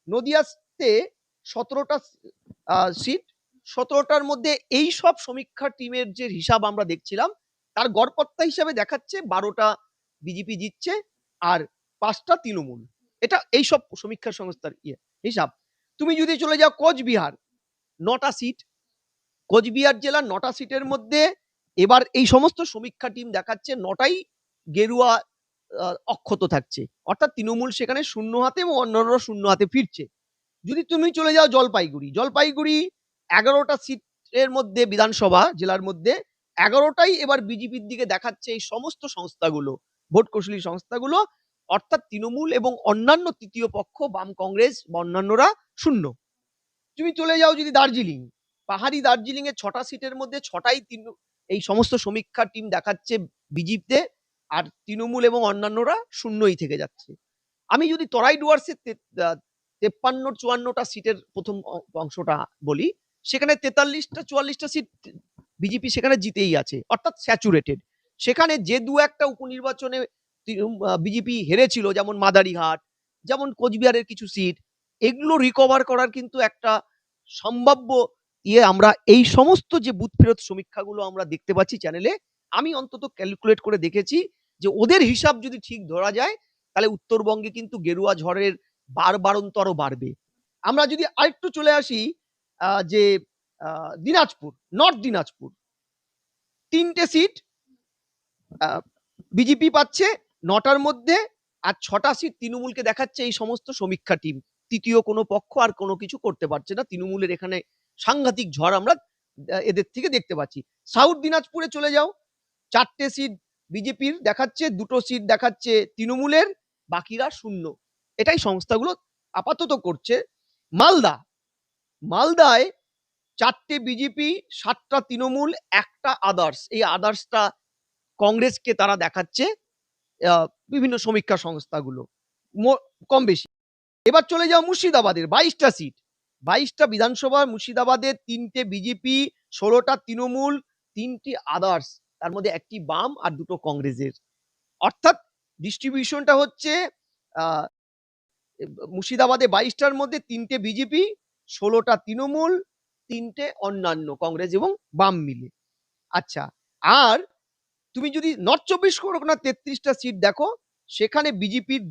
নদিয়াতে 17টা seat, 17টার মধ্যে এই সব সমীক্ষা টিমের যে হিসাব আমরা দেখছিলাম তার গড়পত্তা হিসাবে দেখাচ্ছে 12টা বিজেপি জিতছে আর 5টা তৃণমূল। এটা এই সব সমীক্ষা সংস্থার হিসাব। তুমি যদি চলে যাও কোচবিহার, 9টা সিট, কোচবিহার জেলার 9টা সিটের মধ্যে এবার এই সমস্ত সমীক্ষা টিম দেখাচ্ছে 9টাই গেরুয়া অক্ষত থাকছে, অর্থাৎ তৃণমূল সেখানে শূন্য হাতে এবং অন্যান্যরা শূন্য হাতে ফিরছে। যদি তুমি চলে যাও জলপাইগুড়ি, জলপাইগুড়ি 11টা সিটের মধ্যে বিধানসভা জেলার মধ্যে 11টাই এবার বিজেপির দিকে দেখাচ্ছে এই সমস্ত সংস্থাগুলো, ভোট কৌশলী সংস্থাগুলো, অর্থাৎ তৃণমূল এবং অন্যান্য তৃতীয় পক্ষ বাম কংগ্রেস বা অন্যান্যরা শূন্য। তুমি চলে যাও যদি দার্জিলিং, পাহাড়ি দার্জিলিং এর 6টা সিটের মধ্যে 6টাই এই সমস্ত সমীক্ষা টিম দেখাচ্ছে বিজেপিতে, আর তৃণমূল এবং অন্যান্যরা শূন্যই থেকে যাচ্ছে। আমি যদি তরাই ডুয়ার্সের 53-54টা সিটের প্রথম অংশটা বলি, সেখানে 43-44টা সিট বিজেপি সেখানে জিতেই আছে, অর্থাৎ স্যাচুরেটেড। সেখানে যে দু একটা উপনির্বাচনে বিজেপি হেরেছিল, যেমন মাদারিহাট, যেমন কোচবিহারের কিছু সিট, এগুলো রিকভার করার কিন্তু একটা সম্ভাব্য আমরা এই সমস্ত যে বুথ ফেরত সমীক্ষাগুলো আমরা দেখতে পাচ্ছি চ্যানেলে, আমি অন্তত ক্যালকুলেট করে দেখেছি যে ওদের হিসাব যদি ঠিক ধরা যায় তাহলে উত্তরবঙ্গে কিন্তু গেরুয়া ঝড়ের বাড়ন্তর বাড়বে। আমরা যদি আরেকটু চলে আসি যে দিনাজপুর, নর্থ দিনাজপুর, 3টে সিট বিজেপি পাচ্ছে 9টার মধ্যে, আর 6টা সিট তৃণমূলকে দেখাচ্ছে এই সমস্ত সমীক্ষা টিম। তৃতীয় কোনো পক্ষ আর কোনো কিছু করতে পারছে না, তৃণমূলের এখানে সাংঘাতিক ঝড় আমরা এদের থেকে দেখতে পাচ্ছি। সাউথ দিনাজপুরে চলে যাও, 4টে সিট বিজেপির দেখাচ্ছে, 2টো সিট দেখাচ্ছে তৃণমূলের, বাকিরা শূন্য। এটাই সংস্থাগুলো আপাতত করছে। মালদা, মালদায় 4টে বিজেপি, 7টা তৃণমূল, একটা আদার্স। এই আদার্সটা কংগ্রেসকে তারা দেখাচ্ছে বিভিন্ন সমীক্ষা সংস্থাগুলো কম বেশি। এবার চলে যাও মুর্শিদাবাদের 22টা সিট, 22টা বিধানসভা মুর্শিদাবাদের, 3টে বিজেপি, 16টা তৃণমূল, 3টি আদার্স, তার মধ্যে একটি বাম আর 2টো কংগ্রেসের। অর্থাৎ ডিস্ট্রিবিউশনটা হচ্ছে মুর্শিদাবাদে 22টার মধ্যে 3টে বিজেপি, 16টা তৃণমূল, 3টে অন্যান্য কংগ্রেস এবং বাম মিলে। আচ্ছা, আর তুমি যদি নর্থ 24 পরগনা 33টা সিট দেখো, সেখানে বিজেপির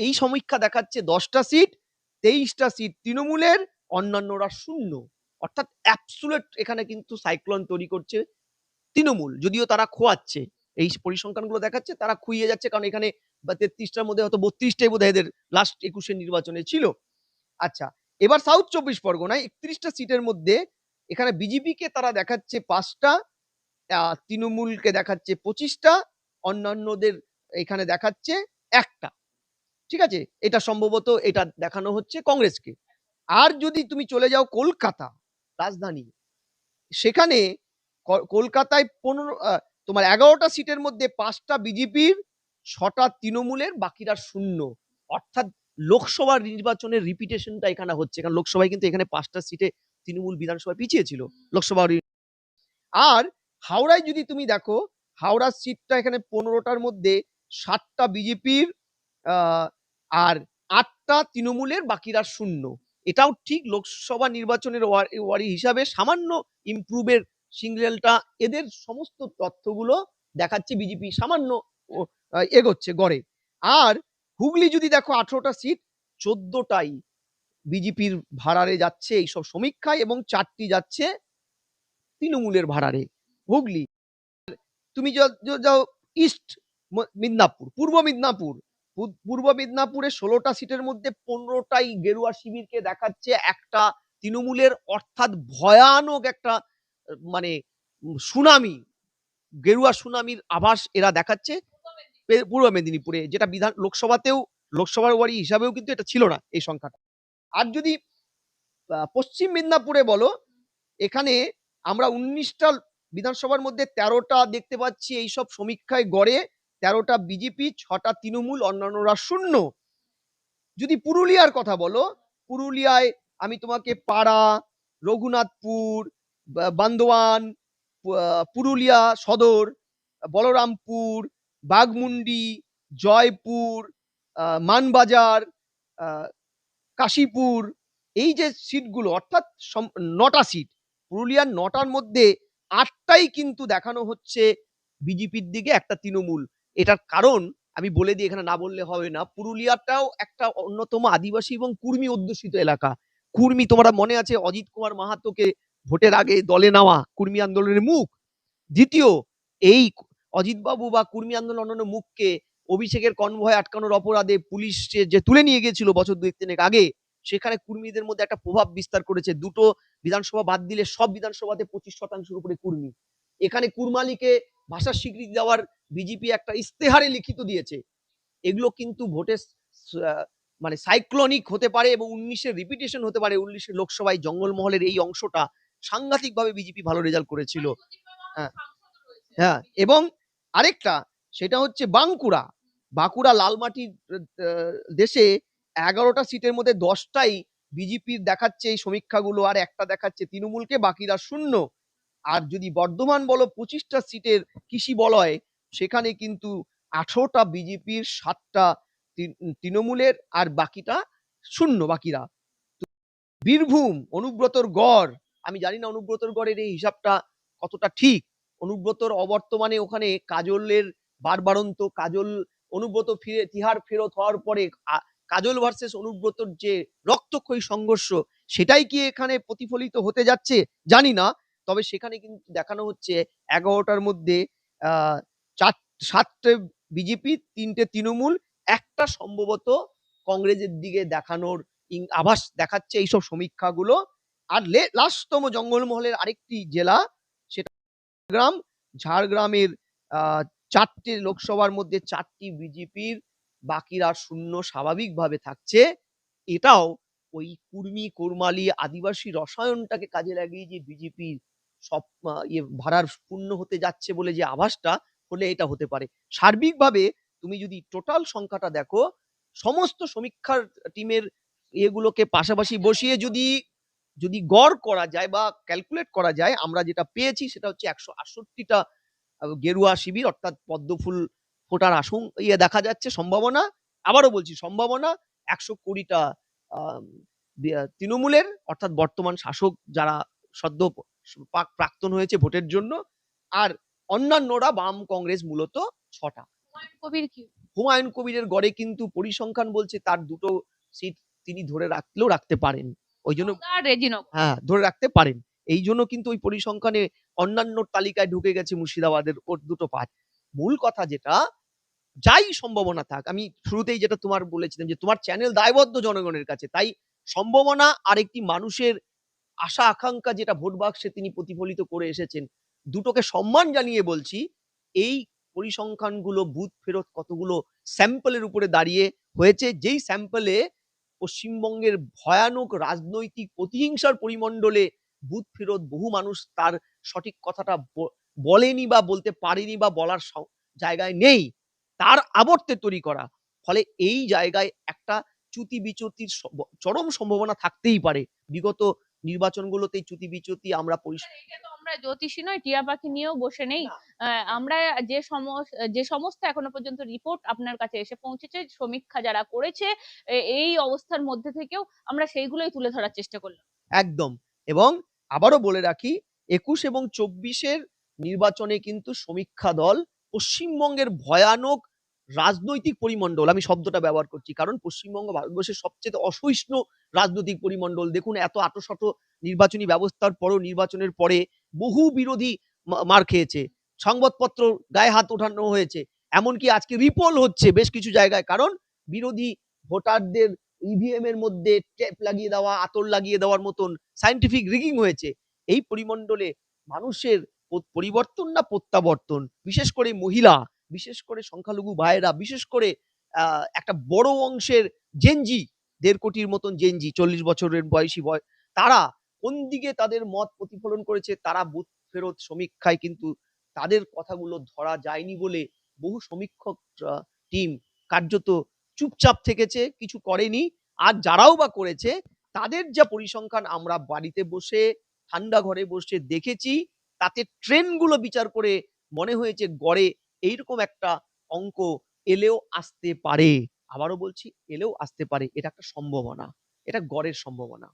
এই সমীক্ষা দেখাচ্ছে 10টা সিট, 23টা সিট তৃণমূলের, অন্যান্যরা শূন্য। অর্থাৎ অ্যাবসুলেট এখানে কিন্তু সাইক্লোন তৈরি করছে তৃণমূল, যদিও তারা খোয়াচ্ছে, এই পরিসংখ্যানগুলো দেখাচ্ছে তারা খুইয়ে যাচ্ছে, কারণ এখানে 33টার মধ্যে হয়তো 32টাই বোধহয় এদের লাস্ট 21-এর নির্বাচনে ছিল। আচ্ছা, এবার সাউথ 24 পরগনায় 31টা সিটের মধ্যে এখানে বিজেপিকে তারা দেখাচ্ছে 5টা, তৃণমূলকে দেখাচ্ছে 25টা, অন্যান্যদের এখানে দেখাচ্ছে একটা। ঠিক আছে, এটা সম্ভবত এটা দেখানো হচ্ছে কংগ্রেসকে। আর যদি তুমি চলে যাও কলকাতা রাজধানী, সেখানে কলকাতায় 11টা সিটের মধ্যে 5টা বিজেপির, 6টা তৃণমূলের, বাকিরা শূন্য। অর্থাৎ লোকসভা নির্বাচনের রিপিটেশনটা এখানে হচ্ছে, কারণ লোকসভায় কিন্তু এখানে 5টা সিটে তৃণমূল বিধানসভায় পিছিয়ে ছিল লোকসভা। আর হাওড়ায় যদি তুমি দেখো, হাওড়ার সিটটা এখানে 15টার মধ্যে 7টা বিজেপির আর 8টা তৃণমূলের, বাকিরা শূন্য। এটাও ঠিক লোকসভা নির্বাচনের ওয়ারি হিসাবে সামান্য ইমপ্রুভের সিগন্যালটা, এদের সমস্ত তথ্যগুলো দেখাচ্ছে বিজেপি সামান্য এগোচ্ছে গড়ে। আর হুগলি যদি দেখো 18টা সিট, 14টাই বিজেপির ভাড়ারে যাচ্ছে এইসব সমীক্ষায়, এবং 4টি যাচ্ছে তৃণমূলের ভাড়ারে হুগলি। তুমি যাও ইস্ট মিদনাপুর, পূর্ব মিদনাপুরে 16টা সিটের মধ্যে 15টাই গেরুয়া শিবিরকে দেখাচ্ছে একটা তৃণমূলের, অর্থাৎ ভয়ানক একটা মানে সুনামি, গেরুয়া সুনামির আভাস এরা দেখাচ্ছে পূর্ব মেদিনীপুরে, যেটা লোকসভার ওয়ারি হিসাবেও কিন্তু এটা ছিল না এই সংখ্যাটা। আর যদি পশ্চিম মিদনাপুরে বলো, এখানে আমরা 19টা বিধানসভার মধ্যে 13টা দেখতে পাচ্ছি এইসব সমীক্ষায় গড়ে, 13টা বিজেপি, 6টা তৃণমূল, অন্যান্যরা শূন্য। যদি পুরুলিয়ার কথা বলো, পুরুলিয়ায় আমি তোমাকে পাড়া, রঘুনাথপুর, বান্দোয়ান, পুরুলিয়া সদর, বলরামপুর, বাঘমুন্ডি, জয়পুর, মানবাজার, কাশীপুর, এই যে সিটগুলো অর্থাৎ ৯টা সিট, পুরুলিয়ার ৯টার মধ্যে ৮টাই কিন্তু দেখানো হচ্ছে বিজেপির দিকে, একটা তৃণমূল। এটার কারণ আমি বলে দিই, এখানে না বললে হবে না। পুরুলিয়াটাও একটা অন্যতম আদিবাসী এবং কুর্মী অধ্যুষিত এলাকা। কুর্মী, তোমরা মনে আছে অজিত কুমার মাহাতোকে ভোটের আগে দলে নেওয়া কুর্মী আন্দোলনের মুখ। দ্বিতীয়, এই অজিতবাবু বা কুর্মী আন্দোলন অন্যান্য মুখকে অভিষেকের কনভয় আটকানোর অপরাধে পুলিশ যে তুলে নিয়ে গিয়েছিল বছর ২-৩ আগে, সেখানে কুর্মীদের মধ্যে একটা প্রভাব বিস্তার করেছে। দুটো বিধানসভা বাদ দিলে সব বিধানসভাতে ২৫% উপরে কুর্মী। এখানে কুর্মালিকে ভাষার স্বীকৃতি দেওয়ার বিজেপি একটা ইস্তেহারে লিখিত দিয়েছে। এগুলো কিন্তু ভোটের মানে সাইক্লনিক হতে পারে এবং ১৯-এর রিপিটেশন হতে পারে। ১৯-এর লোকসভায় জঙ্গলমহলের এই অংশটা সাংঘাতিকভাবে বিজেপি ভালো রেজাল্ট করেছিল। হ্যাঁ, হ্যাঁ, এবং আরেকটা সেটা হচ্ছে বাঁকুড়া। বাঁকুড়া লালমাটির দেশে ১১টা সিটের মধ্যে ১০টাই বিজেপির দেখাচ্ছে এই সমীক্ষাগুলো, আর একটা দেখাচ্ছে তৃণমূলকে, বাকিরা শূন্য। আর যদি বর্ধমান বলো ২৫টা সিটের কৃষি বলয়, সেখানে কিন্তু ১৮টা বিজেপির, ৭টা তৃণমূলের, আর বাকিটা শূন্য বাকিরা। বীরভূম অনুব্রতর গড়, আমি জানি না অনুব্রতর গড়ের এই হিসাবটা কতটা ঠিক। অনুব্রতর অবর্তমানে ওখানে কাজলের বারবারন্ত, কাজল অনুব্রত ফিরে তিহার ফেরত হওয়ার পরে কাজল ভার্সেস অনুব্রতর যে রক্তক্ষয়ী সংঘর্ষ, সেটাই কি এখানে প্রতিফলিত হতে যাচ্ছে জানি না। তবে সেখানে কিন্তু দেখানো হচ্ছে ১১টার মধ্যে ৭টে বিজেপি, ৩টে তৃণমূল, একটা সম্ভবত কংগ্রেসের দিকে দেখানোর আভাস দেখাচ্ছে এইসব সমীক্ষাগুলো। আর লাস্টতম জঙ্গলমহলের আরেকটি জেলা, সেটা ঝাড়গ্রাম। ঝাড়গ্রামের ৪টে লোকসভার মধ্যে ৪টি বিজেপির, বাকিরা শূন্য স্বাভাবিকভাবে থাকছে। এটাও ওই কুর্মী কোরমালি আদিবাসী রসায়নটাকে কাজে লাগিয়ে যে বিজেপির সব ভাড়ার পূর্ণ হতে যাচ্ছে বলে যে আভাসটা, হলে এটা হতে পারে। সার্বিকভাবে তুমি যদি টোটাল সংখ্যাটা দেখো, সমস্ত সমীক্ষার টিমের এগুলোকে পাশাপাশি বসিয়ে যদি গড় করা যায় বা ক্যালকুলেট করা যায়, আমরা যেটা পেয়েছি সেটা হচ্ছে ১৬৮টা গেরুয়া শিবির, অর্থাৎ পদ্মফুল ফোটার দেখা যাচ্ছে সম্ভাবনা। আবারও বলছি সম্ভাবনা। ১২০টা তৃণমূলের, অর্থাৎ বর্তমান শাসক যারা সদ্য প্রাক্তন হয়েছে ভোটের জন্য, আর অন্যান্যরা বাম কংগ্রেস মূলত ৬টা। হুমায়ুন কবিরের গড়ে কিন্তু পরিসংখ্যান বলছে তার ২টো সিট তিনি ধরে রাখলেও রাখতে পারেন। ওই জন্য হ্যাঁ, ধরে রাখতে পারেন। এই জন্য কিন্তু ওই পরিসংখ্যানে অন্যান্য তালিকায় ঢুকে গেছে মুর্শিদাবাদের ওর ২টো পাঁচ। মূল কথা যেটা, যাই সম্ভাবনা থাক, আমি শুরুতেই যেটা তোমার বলেছিলাম যে তোমার চ্যানেল দায়বদ্ধ জনগণের কাছে, তাই সম্ভাবনা আর একটি মানুষের আশা আকাঙ্ক্ষা যেটা ভোট বাক্সে তিনি প্রতিফলিত করে এসেছেন, দুটোকে সম্মান জানিয়ে বলছি, এই পরিসংখ্যানগুলো বুথ ফেরত কতগুলো স্যাম্পলের উপরে দাঁড়িয়ে হয়েছে, যেই স্যাম্পলে পশ্চিমবঙ্গের ভয়ানক রাজনৈতিক প্রতিহিংসার পরিমণ্ডলে বুথ ফেরত বহু মানুষ তার সঠিক কথাটা বলেনি বা বলতে পারেনি বা বলার জায়গায় নেই, তার আবর্তে তৈরি করা। ফলে এই জায়গায় একটা চ্যুতি বিচ্যুতির চরম সম্ভাবনা থাকতেই পারে। বিগত নির্বাচনগুলোতে চ্যুতি বিচ্যুতি আমরা আমরা জ্যোতিষী নয়, টিয়া পাখি নিয়েও বসে নেই। আমরা যে সমস্ত এখনো পর্যন্ত রিপোর্ট আপনার কাছে এসে পৌঁছেছে, সমীক্ষা যারা করেছে এই অবস্থার মধ্যে থেকেও আমরা সেইগুলোই তুলে ধরার চেষ্টা করলাম। একদম। এবং আবারও বলে রাখি, ২১ এবং ২৪-এর নির্বাচনে কিন্তু সমীক্ষা দল পশ্চিমবঙ্গের ভয়ানক রাজনৈতিক পরিমণ্ডল, আমি শব্দটা ব্যবহার করছি কারণ পশ্চিমবঙ্গ ভারতবর্ষের সবচেয়ে অসহিষ্ণু রাজনৈতিক পরিমণ্ডল। দেখুন, এত আঁটো-সাঁটো নির্বাচনী ব্যবস্থার পরেও নির্বাচনের পরে বহু বিরোধী মার খেয়েছে। সংবাদপত্র গায়ে হাত ওঠানো হয়েছে। এমনকি আজকে রিপোল হচ্ছে বেশ কিছু জায়গায়, কারণ বিরোধী ভোটারদের ইভিএম এর মধ্যে টেপ লাগিয়ে দেওয়া, আতর লাগিয়ে দেওয়ার মতন সায়েন্টিফিক রিগিং হয়েছে। এই পরিমণ্ডলে মানুষের পরিবর্তন না প্রত্যাবর্তন, বিশেষ করে মহিলা, বিশেষ করে সংখ্যালঘু ভাইয়েরা, বিশেষ করে একটা বড় অংশের জেনজি, ১.৫ কোটির মতন জেনজি, ৪০ বছরের বয়সী তারা কোন দিকে তাদের মত প্রতিফলন করেছে, তারা বুথ ফেরত সমীক্ষায় কিন্তু তাদের কথাগুলো ধরা যায়নি বলে বহু সমীক্ষক টিম কার্যত চুপচাপ থেকেছে, কিছু করেনি। আর যারাও বা করেছে, তাদের যা পরিসংখ্যান আমরা বাড়িতে বসে ঠান্ডা ঘরে বসে দেখেছি, তাতে ট্রেন্ডগুলো বিচার করে মনে হয়েছে গড়ে এইরকম একটা অঙ্ক এলেও আসতে পারে। আবারও বলছি, এলেও আসতে পারে, এটা একটা সম্ভাবনা। এটা গড়ের সম্ভাবনা।